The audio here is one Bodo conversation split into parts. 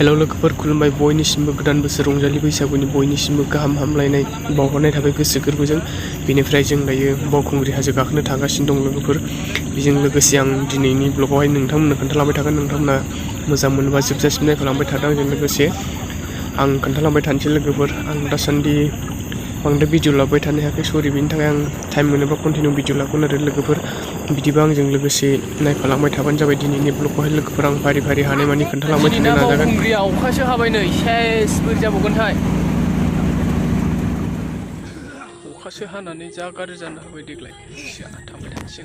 हेलौ लोगोफोर खुलुमबाय बयनिसिमबो गोदान बोसोर रंजालि बैसागुनि बयनिसिमबो गाहाम हामलायनाय बावहरनाय थाबाय गोसो गोरबोजों। बेनिफ्राय जों दायो बावखुंग्रि हाजो गाखोनो थांगासिनो दं लोगोफोर। बेजों लोगोसे आं दिनैनि ब्लगावहाय नोंथांमोननो खोन्थालांबाय थागोन। नोंथांमोना मोजां मोनोबा जोबजासिम नायफालांबाय थादों आंजों लोगोसे। आं खोन्थालांबाय थानोसै लोगोफोर। आं दासान्दि बांद्राय भिडिअ लाबोबाय थानो हायाखै, सरि। बेनि थाखाय आं टाइम मोनोबा कन्टिनिउ भिडिअ लागोन आरो लोगोफोर। बिदिबा आंजों लोगोसे नायफालांबाय थाबानो जाबाय दिनैनि ब्लगखौहाय लोगोफोर। आं फारि फारि हानायमानि खोन्थालांबाय थानो नाजागोन। बावखुंग्रिया अखासो हाबाय नै, सेस बोरै जाबावगोनथाय। अखासो हानानै जा गाज्रि जानो होबाय देग्लाय। थांबाय थानोसै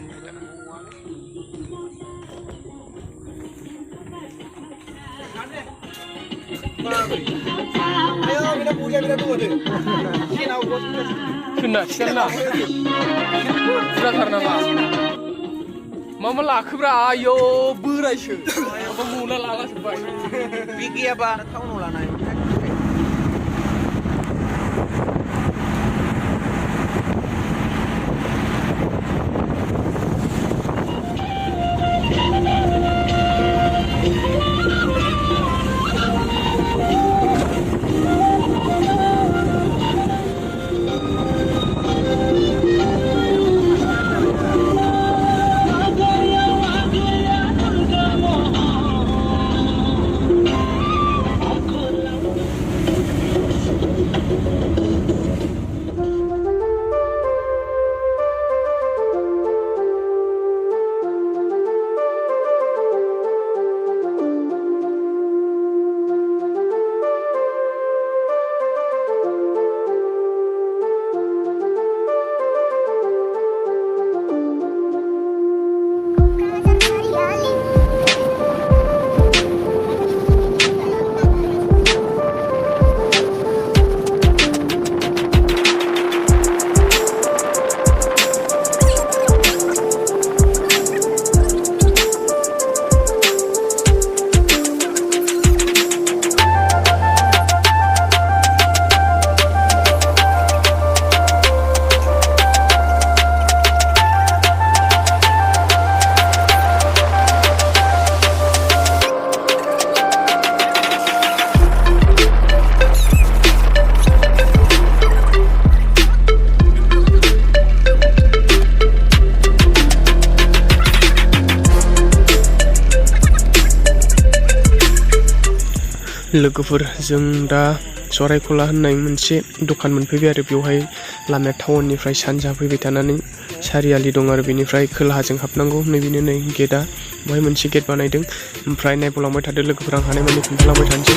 बुरजाथार नामा? मा लाखोब्रा आयौ बोरायसो मना लालाजोब्बाय। बे गैयाबा टाउनाव लानाय लोगोफोर। जों दा सरायखला होननाय मोनसे दखान मोनफैबाय आरो बेवहाय लामाया टाउननिफ्राय सानजा फैबाय थानानै सारियालि दं आरो बेनिफ्राय खोलाहाजों हाबनांगौ। नैबेनो नै गेटआ, बेवहाय मोनसे गेट बानायदों। ओमफ्राय नायबावलांबाय थादो लोगोफोर, आं हानायमानि खोन्थालांबाय थानोसै।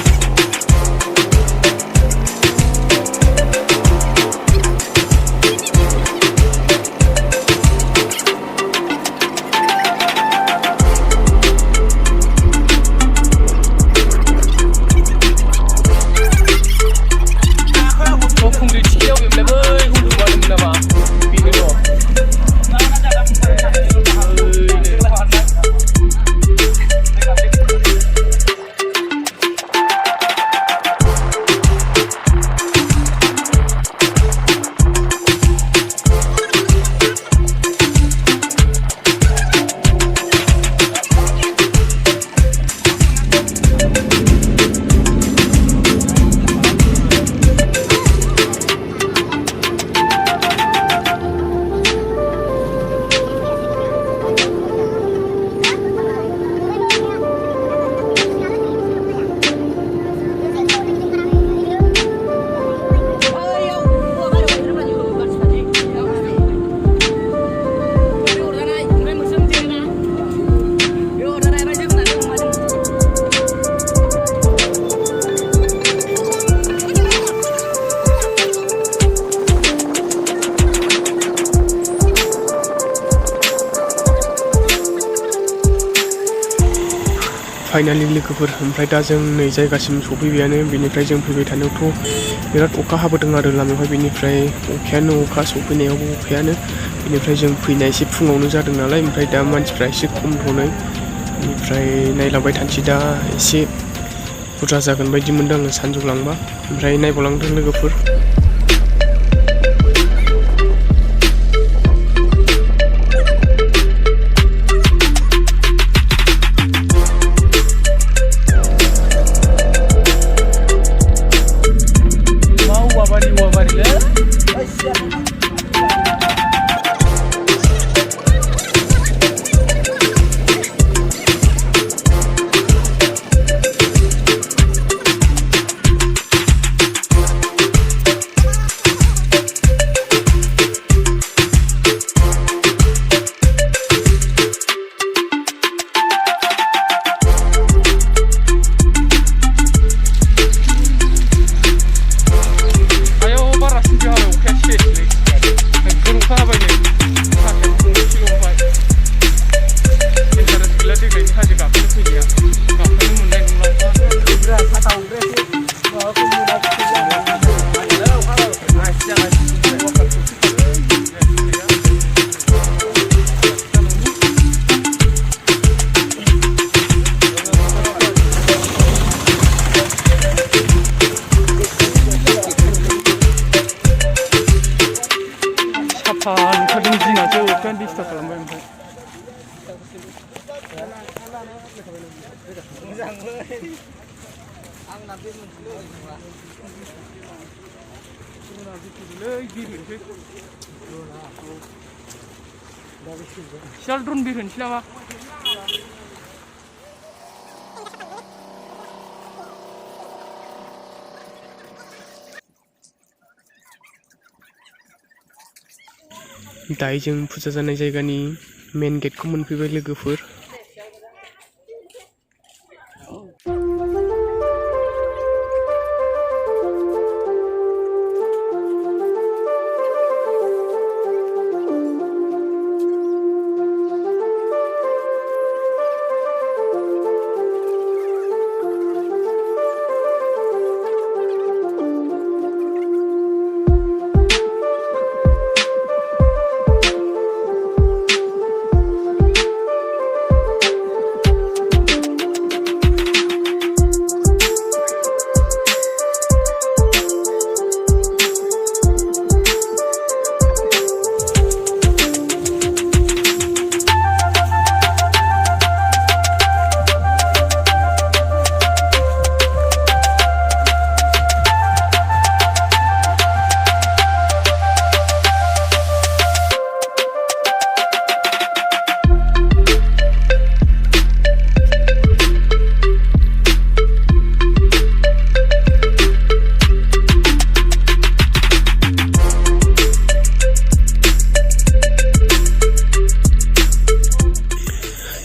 फाइनालि लोगोफोर, ओमफ्राय दा जों नै जायगासिम सफैबायानो। बेनिफ्राय जों फैबाय थानायावथ' बिराद अखा हाबोदों आरो लामायावहाय। बेनिफ्राय अखायानो अखा, सफैनायावबो अखायानो। बेनिफ्राय जों फैनाया एसे फुङावनो जादों नालाय, ओमफ्राय दा मानसिफ्रा एसे खम थ'नै। बेनिफ्राय नायलांबाय थानोसै, दा एसे बुरजा जागोन बायदि मोनदों आङो सानजौलांबा। ओमफ्राय नायबावलांदों लोगोफोर। Sial drone birunsै नामा? दायो जों फुजा जानाय जायगानि मेन गेटखौ मोनफैबाय लोगोफोर।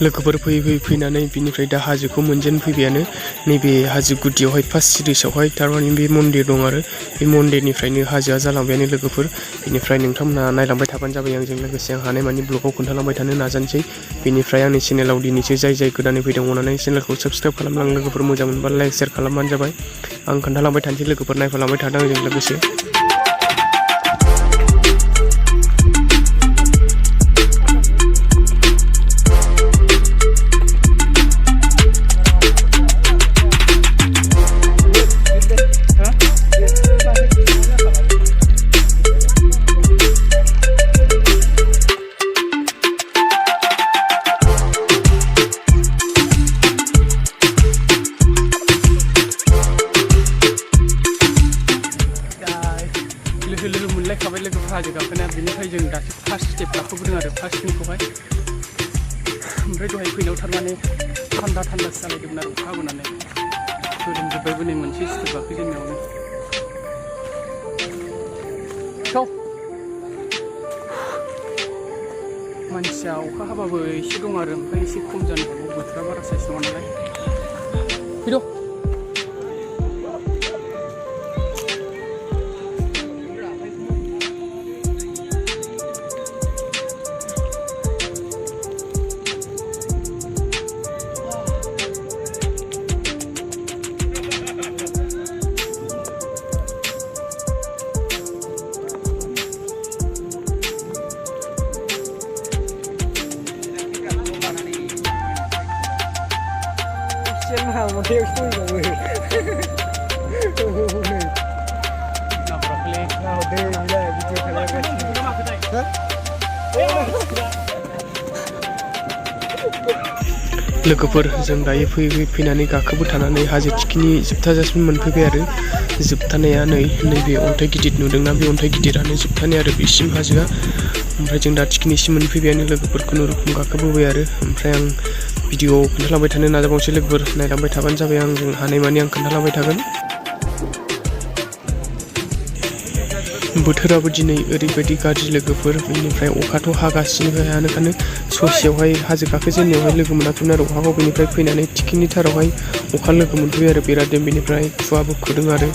लोगोफोर फैनानै बिनिफ्राय दा हाजोखौ मोनजेन फैबायानो। नैबे हाजो गुदियावहाय फार्स्ट सिरिसावहाय थारमाने बे मन्दिर दं आरो बे मन्दिरनिफ्रायनो हाजोआ जालांबायानो लोगोफोर। बिनिफ्राय नोंथांमोना नायलांबाय थाबानो जाबाय आंजों लोगोसे आं हानायमानि ब्लगाव खोन्थालांबाय थानो नाजानोसै। बिनिफ्राय आंनि चेनेलाव दिनैसो जाय गोदानै फैदों अननानै चेनेलखौ साबस्क्राइब खालामलां लोगोफोर। मोजां मोनबा लाइक शेयार खालामबानो जाबाय। आं खोन्थालांबाय थानोसै लोगोफोर, नायफालांबाय थादों आंजों लोगोसे। हाजो गाखोना बिनिफ्राय जों दासो फार्स्ट स्टेप गाखोबोदों आरो फार्स्टनिखौहाय। ओमफ्राय दहाय फैनायाव थारमाने थान्दा जालायदोंमोन आरो अखा हाबोनानै गोलोमजोब्बायबो नै मोनसे स्टेप गाखोजेननायावनो। मानसिया अखा हाबाबो एसे दं आरो ओमफ्राय एसे खम जानो हागौ, बोथोरा बारा साइज नङा नालाय। फैद' लोगोफोर जों दायो फैनानै गाखोबोथानानै हाजो थिखिनि जोबथाजासिम मोनफैबाय आरो। जोबथानाया नैबे अन्थाइ गिदिर नुदोंना, बे अन्थाइ गिदिरानो जोबथानाय आरो बेसिम हाजोआ। ओमफ्राय जों दा थिखिनिसिम मोनफैबायानो लोगोफोर, खुनुरुखुम गाखोबोबाय आरो। ओमफ्राय आं भिडिअ खोन्थालांबाय थानो नाजाबावनोसै लोगोफोर, नायलांबाय थाबानो जाबाय। आंजों हानायमानि आं खोन्थालांबाय थागोन। बोथोराबो दिनै ओरैबायदि गाज्रि लोगोफोर, बेनिफ्राय अखाथ' हागासिनोखानो ससेयावहाय हाजो गाखोजेननायावहाय लोगो मोनाखैमोन आरो अखाखौ। बेनिफ्राय फैनानै थिखिनि थारावहाय अखा लोगो मोनफैबाय आरो बिरादनो। बेनिफ्राय खुवाबो खुदों आरो।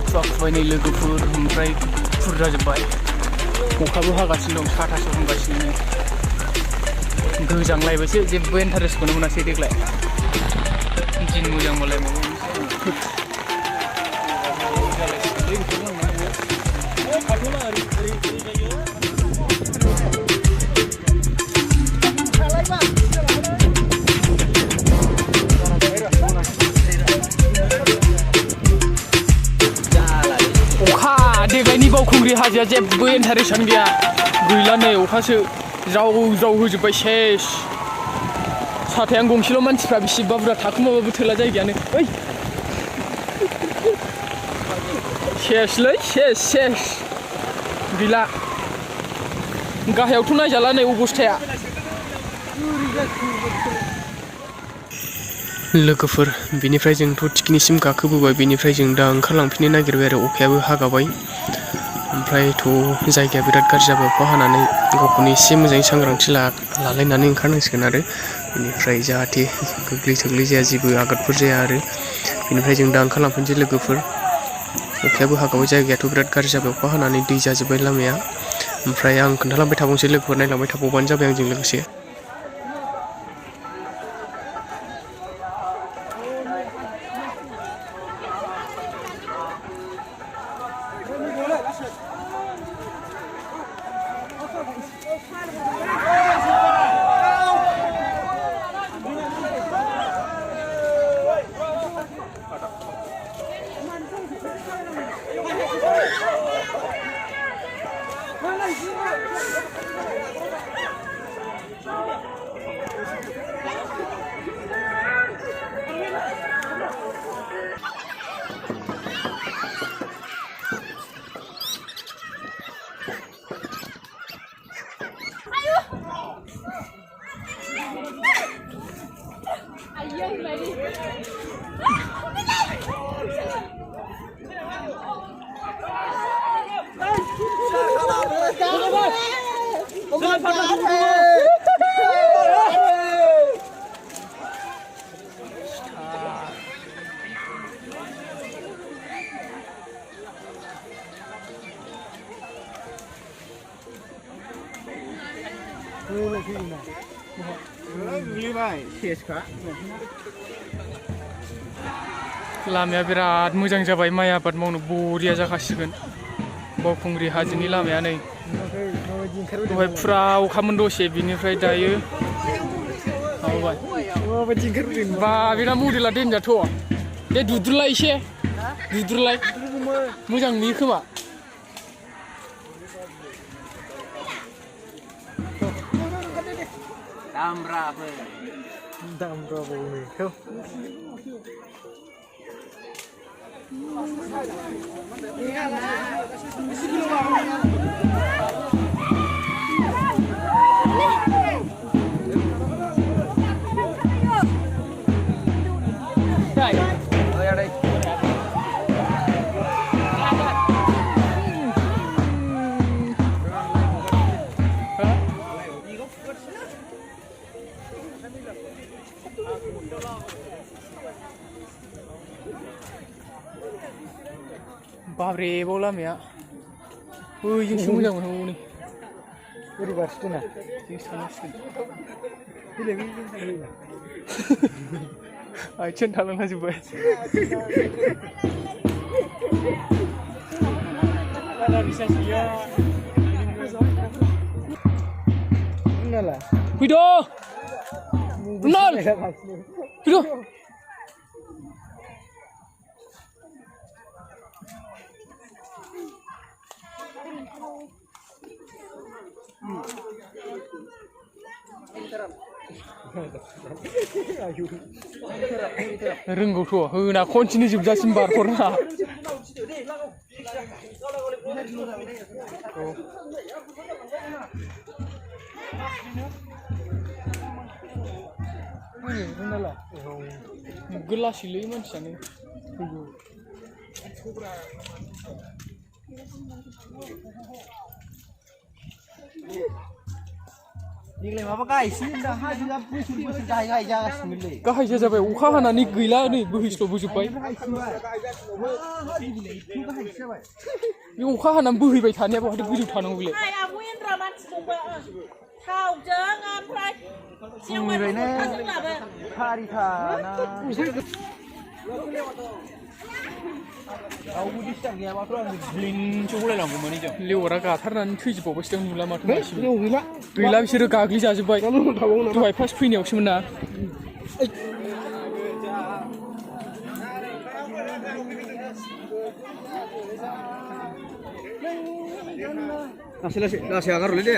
खुवा खुबाय नै लोगोफोर, ओमफ्राय फुर जाजोब्बाय। अखाबो हागासिनो दं, साथासो हमगासिनो। गोजांलायबायसो, जेबो इन्टारेस्टखौनो मोनासै देग्लाय। दिन मोजांबालाय माबा अखा देग्लायनि बावखुंग्रि बावखुंग्रि हाजोआ जेबो इन्टारेस्टआनो गैया गैला नै अखासो ज्राव ज्राव होजोब्बाय सेस साथायानो गंसेल' मानसिफ्रा बेसेबा बुरजा थाखुमाबाबो थोला जायगायानो ओइ सेसलै सेस गैला गाहायावथ' नायजाला नै अबस्थाया लोगोफोर बिनिफ्राय जोंथ' थिखिनिसिम गाखोबोबाय बिनिफ्राय जों दा ओंखारलांफिननो नागिरबाय आरो अखायाबो हागाबाय ओमफ्रायथ' जायगाया बिराद गाज्रि जाबाय अखा हानानै गावखौनो एसे मोजाङै सांग्रांथि लालायनानै ओंखारनांसिगोन आरो बिनिफ्राय जाहाथे गोग्लै थोग्लै जाया जेबो आघातफोर जाया आरो बिनिफ्राय जों दा ओंखारलांफिनसै लोगोफोर अखायाबो हागाबाय जायगायाथ' बिराद गाज्रि जाबाय अखा हानानै दै जाजोब्बाय लामाया ओमफ्राय आं खोन्थालांबाय थाबावनोसै लोगोफोर नायलांबाय थाबावबानो जाबाय आंजों लोगोसे लामाया बिराद मोजां जाबाय माइ आबाद मावनो बरिया जाखासिगोन बावखुंग्रि हाजोनि लामाया नै दहाय फुरा अखामोन दसे बिनिफ्राय दायो माबाबाय बा बेना मडेला देनजारथ' दे दुद्रुलाय एसे दुद्रुलाय मोजां नुयो खोमा दामब्राबो बेखौ बाब्रे बाव लामाया बैजोंसो मोजां मोनहैबावो नै ओरै बारसिगोना जों सानांसिगोन फैलाय आथिं थालांना जोब्बाय फैद' फैद' रोंगौथ' होना कन्टिनिउ जोबजासिम बारहरना गोलासैलै मानसियानो देग्लाय माबा गायसिगोन दा हाजोआ बोसोर बोसोर गाहाय जागासिनोलै गाहाय जाबाय अखा हानानै गैला नै बोहैस्ल' बोजोब्बाय बे अखा हानानै बोहैबाय थानाया बहाथो गोजौ थानांगौ बेलाय लेवारा गाथारनानै थैजोबबावबायसो दां नुला माथो गैला बिसोरो गाग्लिजाजोब्बाय दहाय फार्स्ट फैनायावसोमोन ना लासै आगारहरलै दे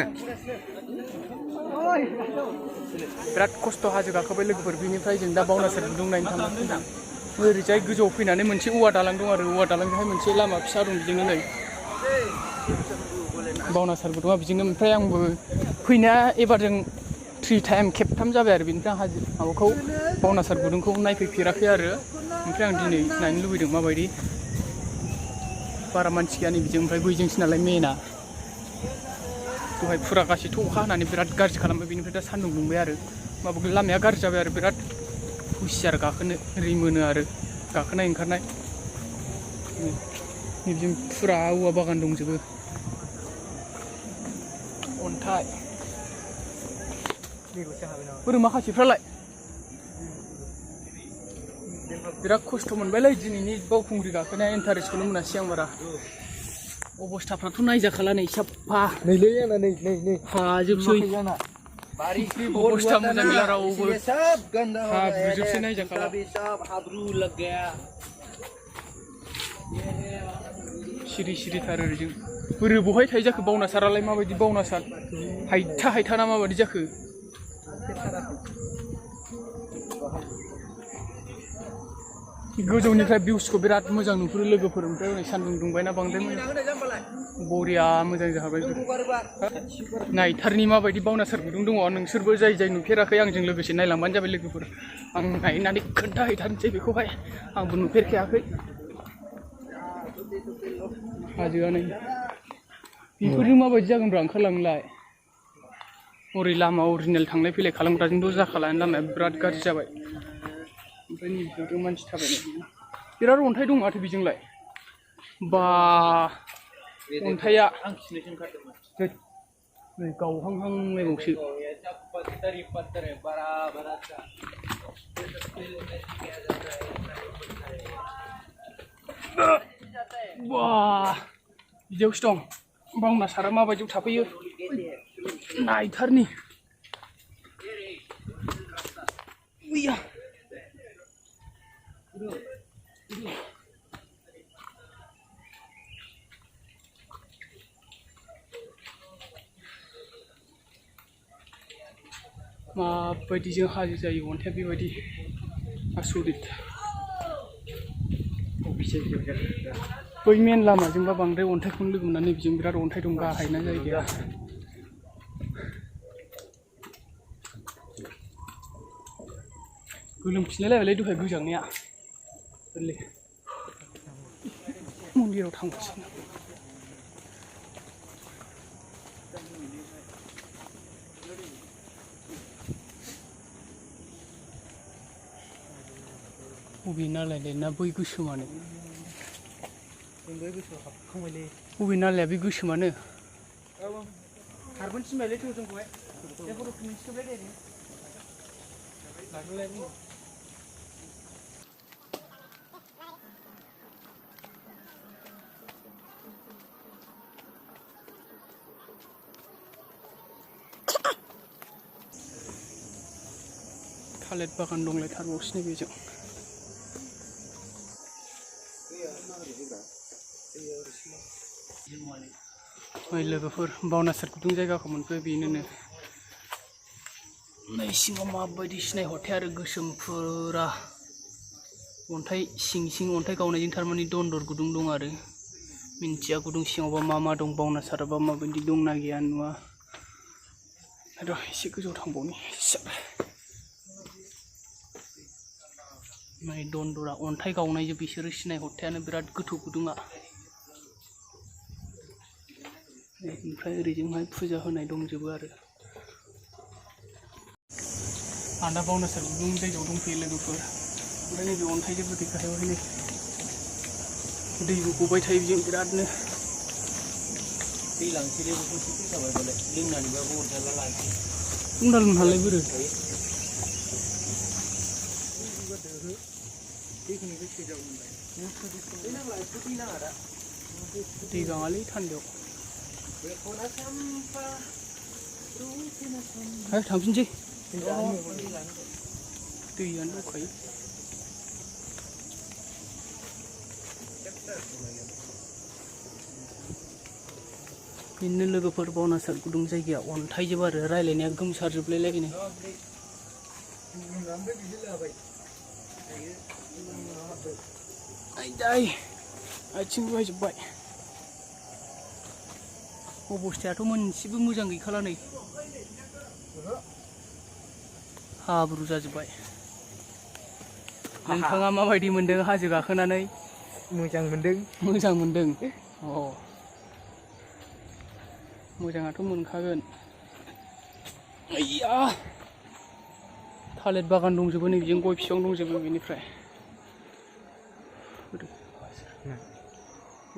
बिराद खस्थ' हाजो गाखोबाय लोगोफोर बिनिफ्राय जों दा बावनासार गुदुं नायनो थांगासिनो ओरैजाय गोजौआव फैनानै मोनसे औवा दालां दं आरो औवा दालांजोंहाय मोनसे लामा फिसा दं बिजोंनो नै बावनासार गुदुङा बिजोंनो ओमफ्राय आंबो फैनाया एबारजों 3 टाइम खेबथाम जाबाय आरो बिनिफ्राय आं हाजो माबाखौ बावनासार गुदुंखौ नायफैफेराखै आरो ओमफ्राय आं दिनै नायनो लुबैदों माबायदि बारा मानसि गैया नै बिजों ओमफ्राय बैजोंसो नालाय मेना दहाय फुरा गासैथ' अखा हानानै बिराद गाज्रि खालामबाय बिनिफ्राय दा सान्दुं दुंबाय आरो माबा लामाया गाज्रि जाबाय आरो बिराद हुसियार गाखोनो रिमोनो आरो गाखोनाय ओंखारनाय नैबिजों फुरा औवा बागान दंजोबो अन्थाइ बोरो माखासेफ्रालाय बिराद खस्थ' मोनबायलै दिनैनि बावखुंग्रि गाखोनाया इन्टारेस्टखौनो मोनासै आं बारा अबस्थाफ्राथ' नायजाखाला नै साफा नैलै आंना नै हाजोबसै अबस्था मोजां गैला रावबो हाब्रुजोबसै नायजाखाला सिरि सिरिथार ओरैजों बोरो बहाय थायो जाखो बावनासारालाय माबायदि बावनासार हायथा ना माबायदि जाखो गोजौनिफ्राय भिउसखौ बिराद मोजां नुहुरो लोगोफोर ओमफ्राय हनै सान्दुं दुंबायना बांद्राय बरिया मोजां जाखाबाय नायथारनि माबायदि बावनासार गुदुं दङ नोंसोरबो जाय नुफेराखै आंजों लोगोसे नायलांबानो जाबाय लोगोफोर आं नायनानै खोन्थाहैथारनोसै बेखौहाय आंबो नुफेरखायाखै हाजोआ नै बेफोरजों माबायदि जागोनब्रा ओंखारलांलाय ओरै लामा अरिजिनेल थांलाय फैलाय खालामग्राजोंथ' जाखाला लामाया बिराद गाज्रि जाबाय ओमफ्राय नैबेयावथ' मानसि थाबायनाय बिराद अन्थाइ दं माथो बेजोंलाय बा अन्थाइआ नै गावहांहांलायबावसो बा बिदियावसो दं बावनासारा माबायदियाव थाफैयो नायथारनि माबायदिजों हाजो जायो अन्थाइआ बेबायदि आसरित बै मेन लामाजोंबा बांद्राय अन्थाइखौनो लोगो मोननानै बिजों बिराद अन्थाइ दं गाहायना जायगाया गोलोमफिनलायलायबायलै दहाय गोजांनाया गोरलै मन्दिराव थांगासिनो बबे नालाय ना बै गोसोमानो बबे नालाया बे गोसोमानो खारबोन थिनबायलै जोंखौहाय थालिर बागान दंलायथारबावसो बेजों लोगोफोर बावनासार गुदुं जायगाखौ मोनफैबाय बेनोनो नै सिङाव माबायदि सिनायहरथाय आरो गोसोम फुरा अन्थाइ सिं अन्थाइ गावनायजों थारमाने दन्दर गुदुं दं आरो मिन्थिया गुदुं सिङावबा मा दं बावनासाराबा माबायदि दंना गैया नुवा र' एसे गोजौ थांबावनि माने दन्दरा अन्थाइ गावनायजों बिसोरो सिनायहरथायानो बिराद गोथौ गुदुङा ओमफ्राय ओरैजोंहाय फुजा होनाय दंजोबो आरो आं दा बावनासार गुदुं जायगायाव दंफैयो लोगोफोर ओमफ्राय नैबे अन्थाइजों गोदै गाहायावहाय दैबो गबाय थायो बेजों बिरादनो दै लांसैलै बेखौसो फैखाबाय बालाय लोंनानैबाबो अरजाला लानोसै उन्दालमोनहालाय बोरो दै गाङालै थान्दायाव थांफिनसै दैयानो दंखायो बिदिनो लोगोफोर बावनासार गुदुं जायगाया अन्थाइजोब आरो रायलायनाया गोमसारजोबलायलायनो आयदाय आथिं बायजोब्बाय अबस्थायाथ' मोनसेबो मोजां गैखाला नै हाब्रु जाजोब्बाय नोंथाङा माबायदि मोनदों हाजो गाखोनानै मोजां मोनदों अ मोजाङाथ' मोनखागोन आइया थालिर बागान दंजोबो नै बिजों गय बिफां दंजोबो बेनिफ्राय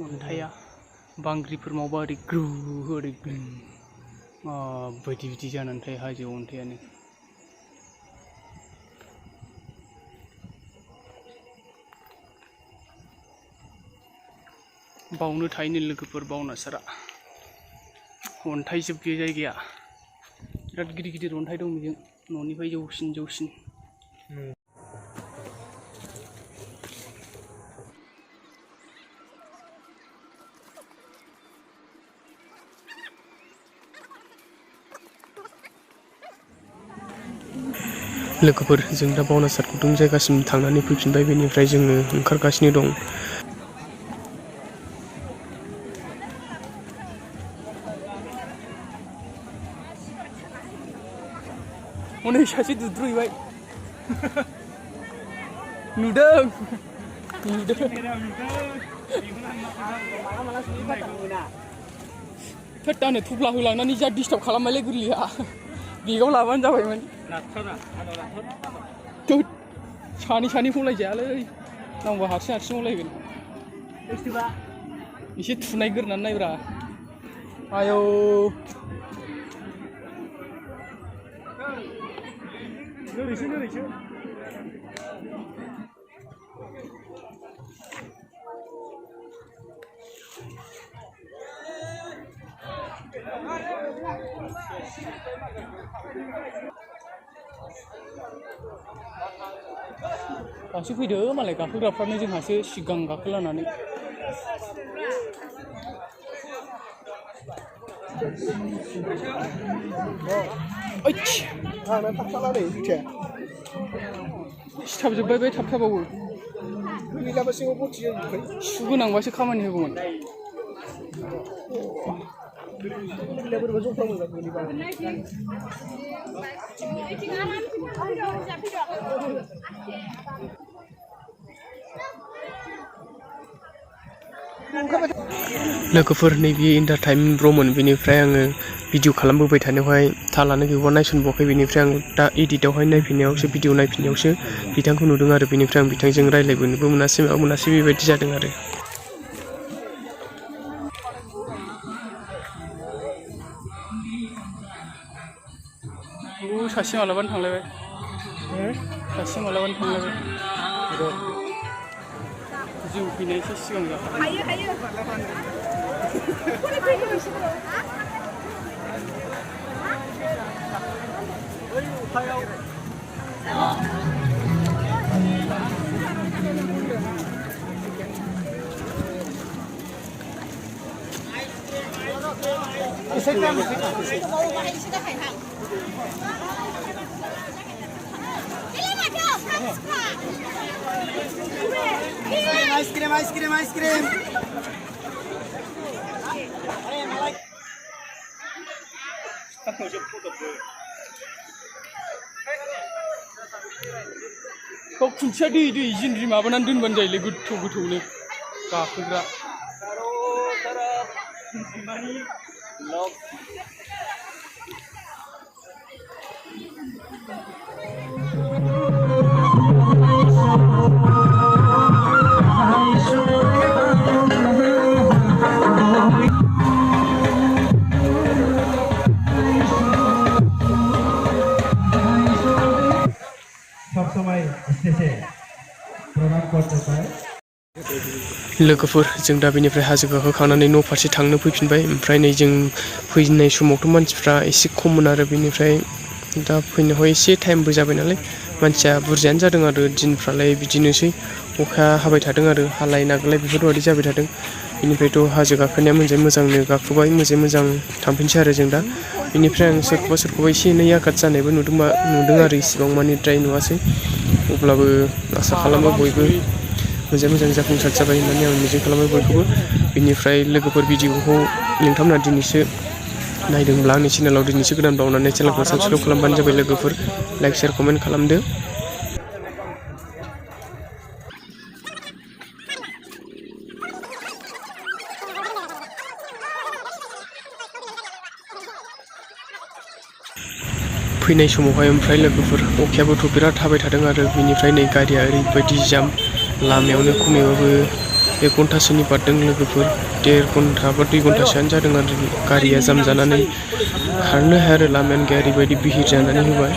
अन्थाइया बांग्रिफोर मावबा ओरै ग्रु ओरै बायदि बिदि जानानै थायो हाजोआव अन्थाइयानो बावनो थायोनो लोगोफोर बावनासारा अन्थाइ जोब बे जायगाया बिराद गिदिर गिदिर अन्थाइ दं बेजों न'निफ्राय जौसिन लोगोफोर जों दा बावनासार गुदुं जायगासिम थांनानै फैफिनबाय बेनिफ्राय जोङो ओंखारगासिनो दं हनै सासे दुद्रुयबाय नुदों थोद आंनो थुब्ला होलांनानै जा डिस्टार्ब खालामबायलै गोरलैया बेगाव लाबानो जाबायमोन थोद सानै खौलायजायालै नांबा हारसिं खौलायगोन एसे थुनाय गोरनानै नायब्रा आयौ नोरैसो दासो फैदो मालाय गाखोग्राफ्रानो जोंहासो सिगां गाखोलानानै सिथाबजोब्बाय बे थाबथाबावो सुगोनांबासो खामानि होगौमोन लोगोफोर नैबे इन्टारटेनमेन्ट ब्र'मोन बेनिफ्राय आङो भिडिअ खालामबोबाय थानायावहाय थालानो गैबा नायसनबावाखै बेनिफ्राय आं दा एडिटआवहाय नायफिननायावसो भिडिअ नायफिननायावसो बिथांखौ नुदों आरो बेनिफ्राय आं बिथांजों रायज्लायबोनोबो मोनासै माबा मोनासै बेबायदि जादों आरो सासे मालाबानो थांलायबाय जिउ फैनायसो सिगां जाखाबाय आइसक्रिम खुन्थिया दै जिनद्रि माबानानै दोनबानो जायोलै गोथौनो गाखोग्रा लोगोफोर जों दा बेनिफ्राय हाजो गाखोखांनानै न' फारसे थांनो फैफिनबाय ओमफ्राय नै जों फैनाय समावथ' मानसिफ्रा एसे खममोन आरो बेनिफ्राय दा फैनायावहाय एसे टाइमबो जाबाय नालाय मानसिया बुरजायानो जादों आरो दिनफ्रालाय बिदिनोसै अखा हाबाय थादों आरो हालाय नागालाय बेफोरबायदि जाबाय थादों बेनिफ्रायथ' हाजो गाखोनाया मोजांनो गाखोबाय मोजां थांफिनसै आरो जों दा। बेनिफ्राय आं सोरखौबा एसे एनै आघात जानायबो नुदों आरो इसिबां मानि द्राय नुवासै। अब्लाबो आसा खालामो बयबो मोजां जाफुंसार जाबाय होननानै आं मिजिं खालामो बयखौबो। बेनिफ्राय लोगोफोर भिडिअखौ नोंथांमोना दिनैसो नायदोंब्ला आंनि चेनेलाव दिनैसो गोदान बावनानै चेनेलखौ साबस्क्राइब खालामबानो जाबाय लोगोफोर। लाइक शेयार कमेन्ट खालामदो। फैनाय समावहाय ओमफ्राय लोगोफोर अखायाबोथ' बिराद हाबाय थादों आरो बेनिफ्राय नै गारिया ओरैबायदि जाम लामायावनो खमैबाबो 1 घन्टासोनि बारदों लोगोफोर। 1.5 घन्टा बा 2 घन्टासोआनो जादों आरो गारिया जाम जानानै खारनो हाया आरो लामायानो गैया ओरैबायदि बिहिर जानानै होबाय।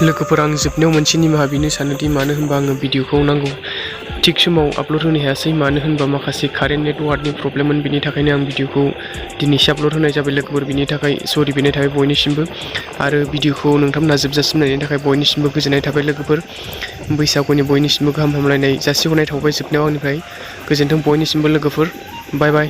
लोगोफोर आं जोबनायाव मोनसे निमाहा बिनो सानोदि मानो होनबा आङो भिडिअखौ नांगौ थिग समाव आपल'ड होनो हायासै। मानो होनबा माखासे कारेन्ट नेटवार्कनि प्रब्लेममोन। बिनि थाखायनो आं भिडिअखौ दिनैसो आपल'ड होनाय जाबाय लोगोफोर। बिनि थाखाय सरि बिनाय थाबाय बयनिसिमबो। आरो भिडिअखौ नोंथांमोना जोबजासिम नायनायनि थाखाय बयनिसिमबो गोजोननाय थाबाय लोगोफोर। बैसागुनि बयनिसिमबो गाहाम हामलायनाय जासिहरनाय थाबाय जोबनायाव आंनिफ्राय। गोजोन्थों बयनिसिमबो लोगोफोर। बाय बाय।